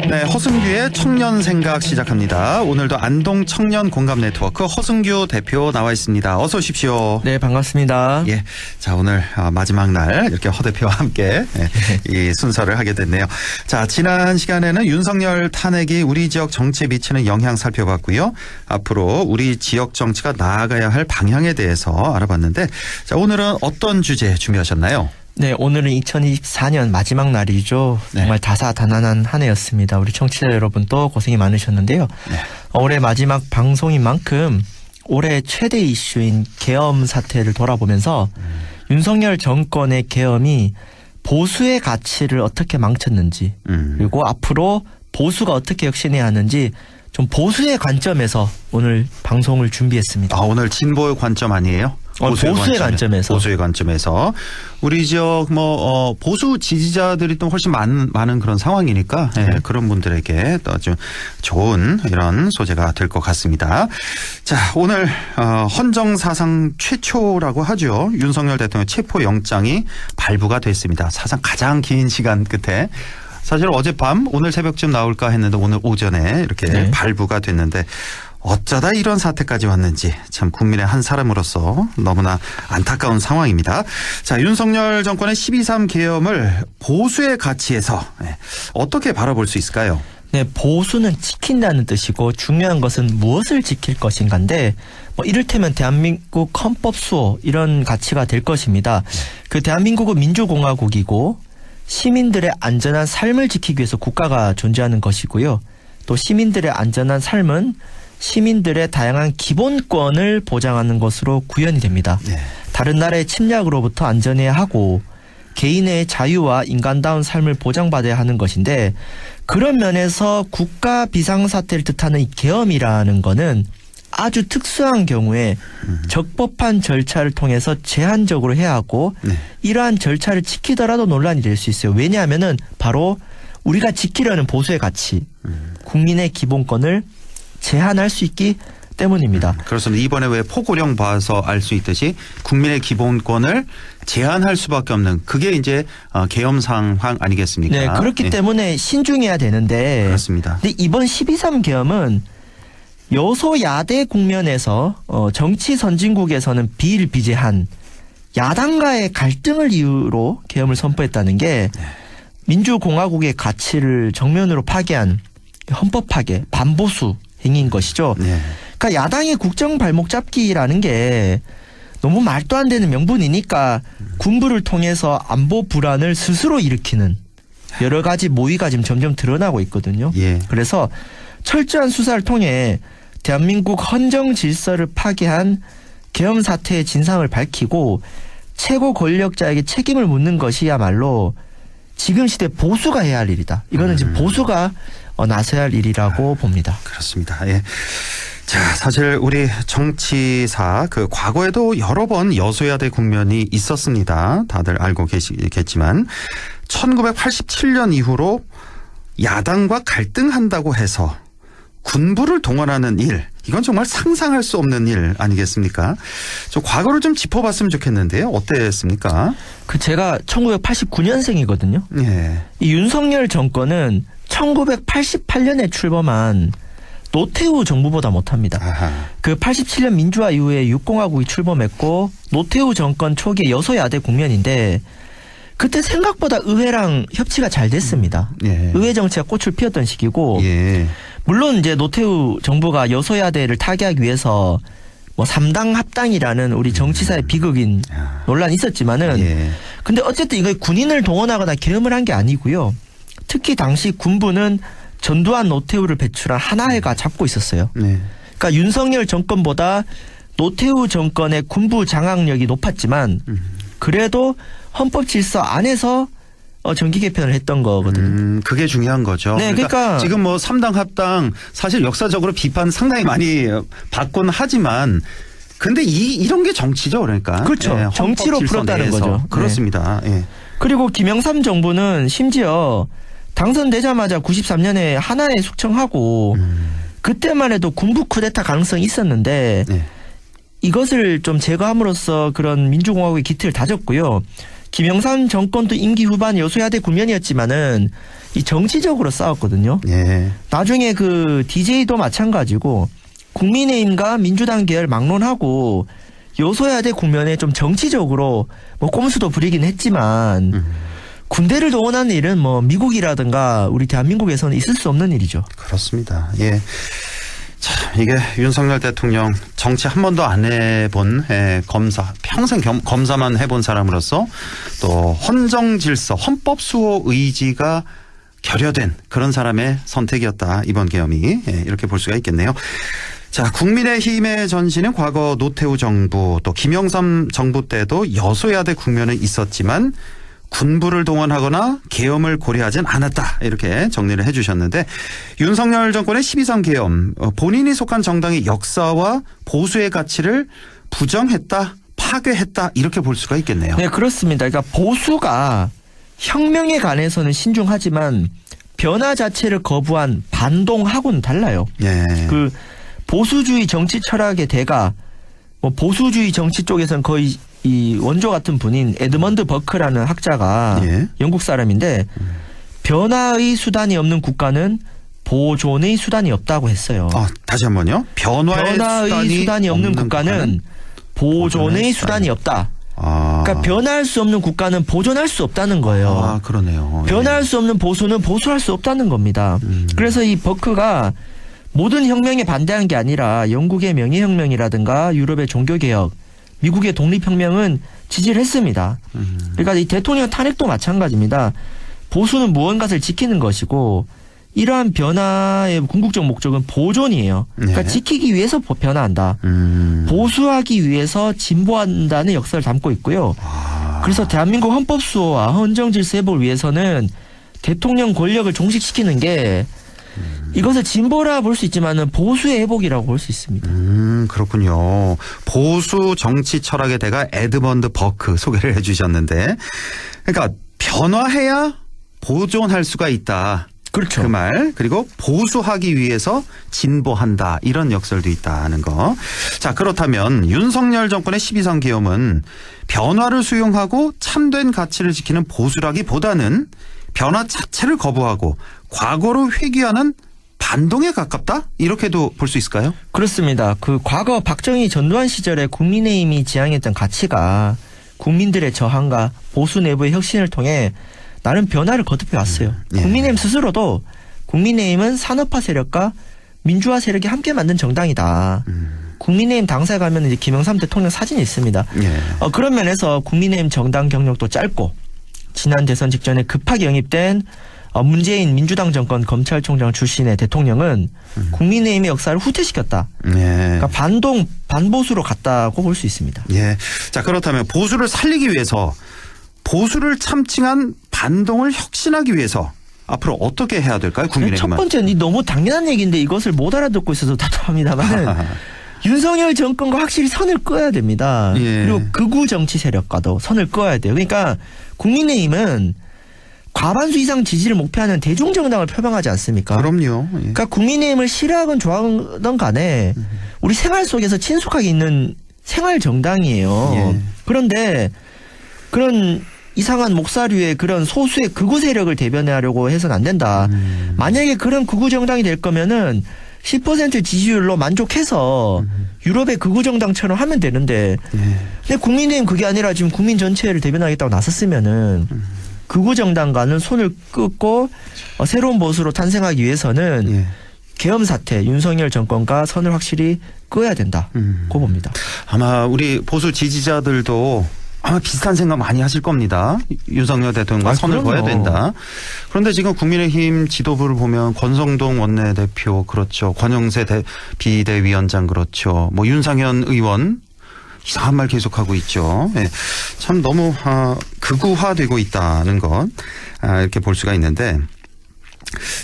네, 허승규의 청년 생각 시작합니다. 오늘도 안동 청년 공감 네트워크 허승규 대표 나와 있습니다. 어서 오십시오. 네, 반갑습니다. 예, 자 오늘 마지막 날 이렇게 허 대표와 함께 이 순서를 하게 됐네요. 자, 지난 시간에는 윤석열 탄핵이 우리 지역 정치에 미치는 영향 살펴봤고요. 앞으로 우리 지역 정치가 나아가야 할 방향에 대해서 알아봤는데, 자 오늘은 어떤 주제 준비하셨나요? 네, 오늘은 2024년 마지막 날이죠. 네. 정말 다사다난한 한 해였습니다. 우리 청취자 여러분 또 고생이 많으셨는데요. 네. 올해 마지막 방송인 만큼 올해 최대 이슈인 계엄 사태를 돌아보면서 윤석열 정권의 계엄이 보수의 가치를 어떻게 망쳤는지 그리고 앞으로 보수가 어떻게 혁신해야 하는지 좀 보수의 관점에서 오늘 방송을 준비했습니다. 아, 오늘 진보의 관점 아니에요? 보수의 관점에서. 보수의 관점에서. 우리 지역 보수 지지자들이 또 훨씬 많은 그런 상황이니까 그런 분들에게 또 아주 좋은 이런 소재가 될 것 같습니다. 자, 오늘 헌정사상 최초라고 하죠. 윤석열 대통령 체포영장이 발부가 됐습니다. 사상 가장 긴 시간 끝에. 사실 어젯밤 오늘 새벽쯤 나올까 했는데 오늘 오전에 이렇게 발부가 됐는데, 어쩌다 이런 사태까지 왔는지 참 국민의 한 사람으로서 너무나 안타까운 상황입니다. 자, 윤석열 정권의 12.3 계엄을 보수의 가치에서 어떻게 바라볼 수 있을까요? 네, 보수는 지킨다는 뜻이고 중요한 것은 무엇을 지킬 것인가인데, 이를테면 대한민국 헌법 수호 이런 가치가 될 것입니다. 그 대한민국은 민주공화국이고 시민들의 안전한 삶을 지키기 위해서 국가가 존재하는 것이고요. 또 시민들의 안전한 삶은 시민들의 다양한 기본권을 보장하는 것으로 구현이 됩니다. 네. 다른 나라의 침략으로부터 안전해야 하고 개인의 자유와 인간다운 삶을 보장받아야 하는 것인데, 그런 면에서 국가 비상사태를 뜻하는 이 계엄이라는 거는 아주 특수한 경우에 적법한 절차를 통해서 제한적으로 해야 하고 이러한 절차를 지키더라도 논란이 될 수 있어요. 왜냐하면은 바로 우리가 지키려는 보수의 가치, 국민의 기본권을 제한할 수 있기 때문입니다. 그렇습니다. 이번에 왜 포고령 봐서 알 수 있듯이 국민의 기본권을 제한할 수밖에 없는, 그게 이제 계엄 상황 아니겠습니까? 네, 그렇기 때문에 신중해야 되는데. 그렇습니다. 근데 이번 12.3 계엄은 여소야대 국면에서 정치 선진국에서는 비일비재한 야당과의 갈등을 이유로 계엄을 선포했다는 게 민주공화국의 가치를 정면으로 파괴한 헌법 파괴, 반보수 행위인 것이죠. 네. 그러니까 야당의 국정 발목 잡기라는 게 너무 말도 안 되는 명분이니까 군부를 통해서 안보 불안을 스스로 일으키는 여러 가지 모의가 지금 점점 드러나고 있거든요. 예. 그래서 철저한 수사를 통해 대한민국 헌정 질서를 파괴한 계엄 사태의 진상을 밝히고 최고 권력자에게 책임을 묻는 것이야말로 지금 시대 보수가 해야 할 일이다. 이거는 지금 보수가 나서야 할 일이라고 봅니다. 그렇습니다. 예. 자, 사실 우리 정치사 과거에도 여러 번 여소야대 국면이 있었습니다. 다들 알고 계시겠지만 1987년 이후로 야당과 갈등한다고 해서 군부를 동원하는 일, 이건 정말 상상할 수 없는 일 아니겠습니까? 저 과거를 좀 짚어봤으면 좋겠는데요. 어땠습니까? 제가 1989년생이거든요. 예. 이 윤석열 정권은 1988년에 출범한 노태우 정부보다 못합니다. 아하. 87년 민주화 이후에 육공화국이 출범했고 노태우 정권 초기에 여소야대 국면인데, 그때 생각보다 의회랑 협치가 잘 됐습니다. 예. 의회 정치가 꽃을 피웠던 시기고, 예. 물론 이제 노태우 정부가 여소야대를 타개하기 위해서 3당 합당이라는 우리 정치사의 비극인 논란이 있었지만은, 근데 어쨌든 이거 군인을 동원하거나 계엄을 한 게 아니고요. 특히 당시 군부는 전두환 노태우를 배출한 하나회가 잡고 있었어요. 네. 그러니까 윤석열 정권보다 노태우 정권의 군부 장악력이 높았지만 그래도 헌법 질서 안에서 정기 개편을 했던 거거든요. 그게 중요한 거죠. 네, 그러니까 지금 3당 합당 사실 역사적으로 비판 상당히 많이 받곤 하지만, 근데 이런 게 정치죠, 그러니까. 그렇죠. 예, 정치로 풀었다는 거죠. 그렇습니다. 네. 그리고 김영삼 정부는 심지어 당선되자마자 93년에 하나회 숙청하고 그때만 해도 군부 쿠데타 가능성이 있었는데 이것을 좀 제거함으로써 그런 민주공화국의 기틀을 다졌고요. 김영삼 정권도 임기 후반 여소야대 국면이었지만은 이 정치적으로 싸웠거든요. 예. 나중에 그 DJ도 마찬가지고 국민의힘과 민주당 계열 막론하고 여소야대 국면에 좀 정치적으로 뭐 꼼수도 부리긴 했지만 군대를 동원하는 일은 뭐 미국이라든가 우리 대한민국에서는 있을 수 없는 일이죠. 그렇습니다. 예. 참 이게 윤석열 대통령 정치 한 번도 안 해본 검사, 평생 검사만 해본 사람으로서 또 헌정 질서, 헌법 수호 의지가 결여된 그런 사람의 선택이었다. 이번 계엄이. 이렇게 볼 수가 있겠네요. 자, 국민의힘의 전신은 과거 노태우 정부 또 김영삼 정부 때도 여소야대 국면은 있었지만 군부를 동원하거나 계엄을 고려하진 않았다. 이렇게 정리를 해 주셨는데 윤석열 정권의 12.3 계엄, 본인이 속한 정당의 역사와 보수의 가치를 부정했다, 파괴했다 이렇게 볼 수가 있겠네요. 네, 그렇습니다. 그러니까 보수가 혁명에 관해서는 신중하지만 변화 자체를 거부한 반동하고는 달라요. 예. 그 보수주의 정치 철학의 대가, 뭐 보수주의 정치 쪽에서는 거의 이 원조 같은 분인 에드먼드 버크라는 학자가 예. 영국 사람인데 변화의 수단이 없는 국가는 보존의 수단이 없다고 했어요. 다시 한번요. 변화의 수단이 없는 국가는 보존의 수단이 없다. 그러니까 변화할 수 없는 국가는 보존할 수 없다는 거예요. 그러네요. 변화할 수 없는 보수는 보수할 수 없다는 겁니다. 그래서 이 버크가 모든 혁명에 반대한 게 아니라 영국의 명예혁명이라든가 유럽의 종교개혁, 미국의 독립혁명은 지지를 했습니다. 그러니까 이 대통령 탄핵도 마찬가지입니다. 보수는 무언가를 지키는 것이고 이러한 변화의 궁극적 목적은 보존이에요. 그러니까 네. 지키기 위해서 변화한다. 보수하기 위해서 진보한다는 역사를 담고 있고요. 그래서 대한민국 헌법 수호와 헌정 질서 회복을 위해서는 대통령 권력을 종식시키는 게 이것을 진보라 볼 수 있지만은 보수의 회복이라고 볼 수 있습니다. 그렇군요. 보수 정치 철학의 대가 에드먼드 버크 소개를 해주셨는데, 그러니까 변화해야 보존할 수가 있다. 그렇죠. 그 말. 그리고 보수하기 위해서 진보한다. 이런 역설도 있다는 거. 자, 그렇다면 윤석열 정권의 12.3 계엄은 변화를 수용하고 참된 가치를 지키는 보수라기보다는 변화 자체를 거부하고 과거로 회귀하는 반동에 가깝다? 이렇게도 볼 수 있을까요? 그렇습니다. 그 과거 박정희 전두환 시절에 국민의힘이 지향했던 가치가 국민들의 저항과 보수 내부의 혁신을 통해 나름 변화를 거듭해 왔어요. 예. 국민의힘 스스로도 국민의힘은 산업화 세력과 민주화 세력이 함께 만든 정당이다. 국민의힘 당사에 가면 이제 김영삼 대통령 사진이 있습니다. 예. 그런 면에서 국민의힘 정당 경력도 짧고 지난 대선 직전에 급하게 영입된 문재인 민주당 정권 검찰총장 출신의 대통령은 국민의힘의 역사를 후퇴시켰다. 예. 그러니까 반보수로 갔다고 볼 수 있습니다. 예. 자, 그렇다면 보수를 살리기 위해서 보수를 참칭한 반동을 혁신하기 위해서 앞으로 어떻게 해야 될까요? 국민의힘은. 첫 번째는 너무 당연한 얘기인데 이것을 못 알아듣고 있어서 답답합니다만 윤석열 정권과 확실히 선을 그어야 됩니다. 예. 그리고 극우 정치 세력과도 선을 그어야 돼요. 그러니까 국민의힘은 과반수 이상 지지를 목표하는 대중정당을 표방하지 않습니까? 그럼요. 예. 그러니까 국민의힘을 싫어하건 좋아하건 간에 우리 생활 속에서 친숙하게 있는 생활 정당이에요. 예. 그런데 그런 이상한 목사류의 그런 소수의 극우 세력을 대변하려고 해서는 안 된다. 만약에 그런 극우 정당이 될 거면은 10% 지지율로 만족해서 유럽의 극우 정당처럼 하면 되는데 근데 국민의힘 그게 아니라 지금 국민 전체를 대변하겠다고 나섰으면은 극우 정당과는 손을 끊고 새로운 보수로 탄생하기 위해서는 계엄 사태 윤석열 정권과 선을 확실히 그어야 된다고 봅니다. 아마 우리 보수 지지자들도 아마 비슷한 생각 많이 하실 겁니다. 윤석열 대통령과 선을 그럼요. 그어야 된다. 그런데 지금 국민의힘 지도부를 보면 권성동 원내대표 그렇죠. 권영세 비대위원장 그렇죠. 뭐 윤상현 의원 이상한 말 계속하고 있죠. 예. 참 너무 극우화되고 있다는 것 이렇게 볼 수가 있는데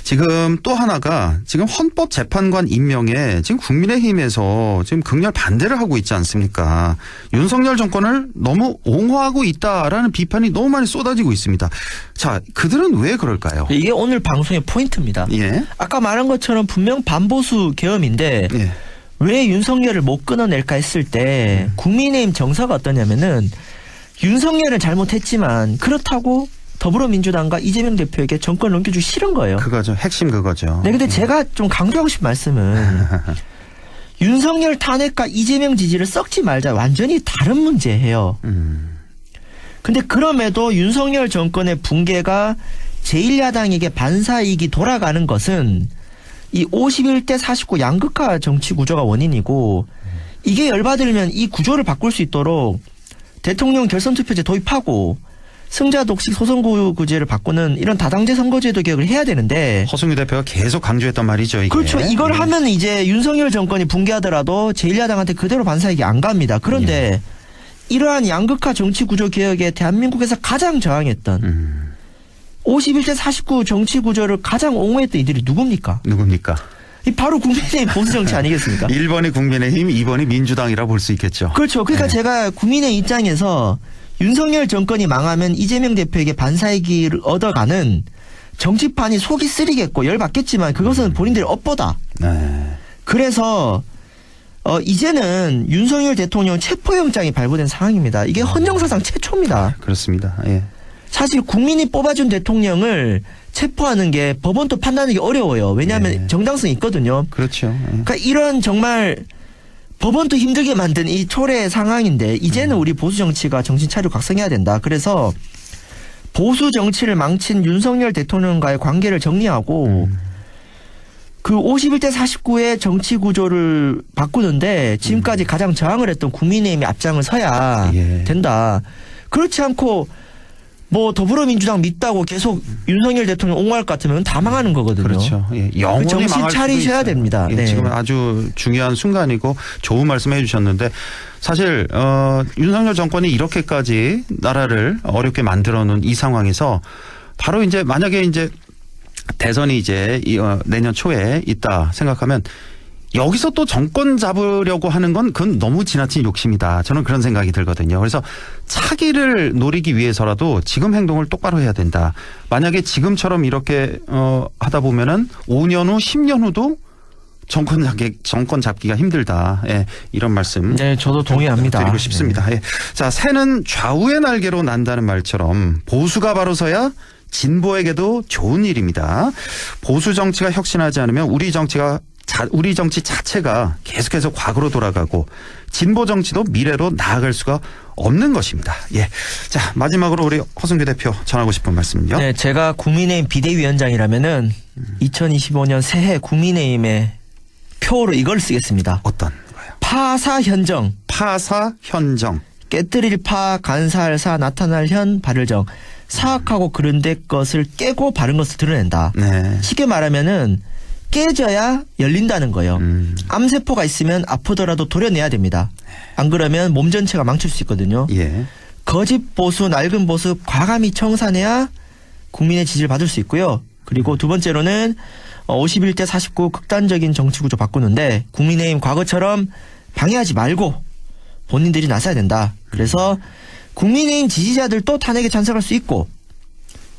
지금 또 하나가 지금 헌법재판관 임명에 지금 국민의힘에서 지금 극렬 반대를 하고 있지 않습니까? 윤석열 정권을 너무 옹호하고 있다라는 비판이 너무 많이 쏟아지고 있습니다. 자, 그들은 왜 그럴까요? 이게 오늘 방송의 포인트입니다. 예. 아까 말한 것처럼 분명 반보수 계엄인데 예. 왜 윤석열을 못 끊어낼까 했을 때 국민의힘 정서가 어떠냐면은 윤석열은 잘못했지만 그렇다고 더불어민주당과 이재명 대표에게 정권 넘겨주기 싫은 거예요. 그거죠. 핵심 그거죠. 네, 근데 제가 좀 강조하고 싶은 말씀은 윤석열 탄핵과 이재명 지지를 썩지 말자 완전히 다른 문제예요. 근데 그럼에도 윤석열 정권의 붕괴가 제1야당에게 반사이익이 돌아가는 것은 이 51대 49 양극화 정치 구조가 원인이고 이게 열받으면 이 구조를 바꿀 수 있도록 대통령 결선투표제 도입하고 승자 독식 소선구제를 바꾸는 이런 다당제 선거제도 개혁을 해야 되는데 허승유 대표가 계속 강조했던 말이죠. 이게. 그렇죠. 이걸 하면 이제 윤석열 정권이 붕괴하더라도 제1야당한테 그대로 반사이익이 안 갑니다. 그런데 이러한 양극화 정치 구조 개혁에 대한민국에서 가장 저항했던 51대 49 정치 구조를 가장 옹호했던 이들이 누굽니까? 이 바로 국민의힘 보수 정치 아니겠습니까? 1번이 국민의힘, 2번이 민주당이라 볼 수 있겠죠. 그렇죠. 그러니까 네. 제가 국민의 입장에서 윤석열 정권이 망하면 이재명 대표에게 반사이익을 얻어가는 정치판이 속이 쓰리겠고 열받겠지만 그것은 본인들의 업보다. 네. 그래서 이제는 윤석열 대통령 체포영장이 발부된 상황입니다. 이게 헌정사상 최초입니다. 그렇습니다. 예. 사실 국민이 뽑아준 대통령을 체포하는 게 법원도 판단하기 어려워요. 왜냐하면 네. 정당성이 있거든요. 그렇죠. 예. 그러니까 이런 정말 법원도 힘들게 만든 이 초래 상황인데 이제는 우리 보수 정치가 정신 차리고 각성해야 된다. 그래서 보수 정치를 망친 윤석열 대통령과의 관계를 정리하고 그 51대 49의 정치 구조를 바꾸는데 지금까지 가장 저항을 했던 국민의힘이 앞장을 서야 예. 된다. 그렇지 않고 뭐 더불어민주당 믿다고 계속 윤석열 대통령 옹호할 것 같으면 다 망하는 거거든요. 그렇죠. 예. 영원히 정신 망할 수도 차리셔야 있어요. 됩니다. 예. 네. 지금 아주 중요한 순간이고 좋은 말씀해 주셨는데 사실 윤석열 정권이 이렇게까지 나라를 어렵게 만들어 놓은 이 상황에서 바로 이제 만약에 이제 대선이 이제 내년 초에 있다 생각하면 여기서 또 정권 잡으려고 하는 건 그건 너무 지나친 욕심이다. 저는 그런 생각이 들거든요. 그래서 차기를 노리기 위해서라도 지금 행동을 똑바로 해야 된다. 만약에 지금처럼 이렇게 하다 보면은 5년 후 10년 후도 정권 잡기가 힘들다. 예, 이런 말씀. 네, 저도 동의합니다. 드리고 싶습니다. 예. 자, 새는 좌우의 날개로 난다는 말처럼 보수가 바로 서야 진보에게도 좋은 일입니다. 보수 정치가 혁신하지 않으면 우리 정치 자체가 계속해서 과거로 돌아가고 진보 정치도 미래로 나아갈 수가 없는 것입니다. 예. 자, 마지막으로 우리 허승규 대표 전하고 싶은 말씀은요. 네, 제가 국민의힘 비대위원장이라면은 2025년 새해 국민의힘의 표로 이걸 쓰겠습니다. 어떤 거요? 파사현정. 파사현정. 깨뜨릴 파, 간사할 사, 나타날 현, 바를 정. 사악하고 그런데 것을 깨고 바른 것을 드러낸다. 네. 쉽게 말하면은 깨져야 열린다는 거예요. 암세포가 있으면 아프더라도 도려내야 됩니다. 안 그러면 몸 전체가 망칠 수 있거든요. 예. 거짓 보수, 낡은 보수 과감히 청산해야 국민의 지지를 받을 수 있고요. 그리고 두 번째로는 51대 49 극단적인 정치구조 바꾸는데 국민의힘 과거처럼 방해하지 말고 본인들이 나서야 된다. 그래서 국민의힘 지지자들도 탄핵에 찬성할 수 있고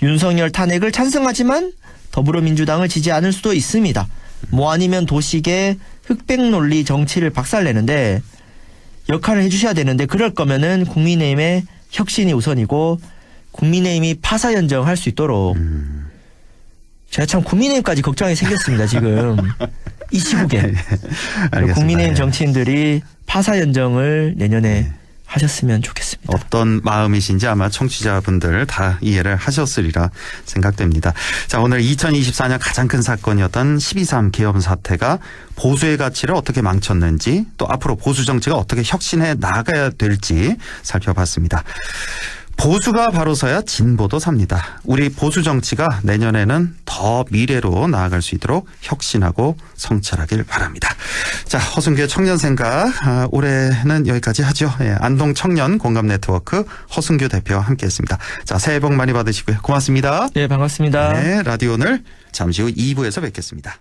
윤석열 탄핵을 찬성하지만 더불어민주당을 지지 않을 수도 있습니다. 뭐 아니면 도식의 흑백 논리 정치를 박살내는데 역할을 해주셔야 되는데 그럴 거면은 국민의힘의 혁신이 우선이고 국민의힘이 파사연정할 수 있도록 제가 참 국민의힘까지 걱정이 생겼습니다. 지금 이 시국에 알겠습니다. 국민의힘 예. 정치인들이 파사연정을 내년에 하셨으면 좋겠습니다. 어떤 마음이신지 아마 청취자분들 다 이해를 하셨으리라 생각됩니다. 자, 오늘 2024년 가장 큰 사건이었던 12.3 계엄 사태가 보수의 가치를 어떻게 망쳤는지 또 앞으로 보수 정치가 어떻게 혁신해 나가야 될지 살펴봤습니다. 보수가 바로 서야 진보도 삽니다. 우리 보수 정치가 내년에는 더 미래로 나아갈 수 있도록 혁신하고 성찰하길 바랍니다. 자, 허승규의 청년생각 올해는 여기까지 하죠. 예, 안동 청년 공감 네트워크 허승규 대표와 함께했습니다. 자, 새해 복 많이 받으시고요. 고맙습니다. 네, 반갑습니다. 네, 라디오 오늘 잠시 후 2부에서 뵙겠습니다.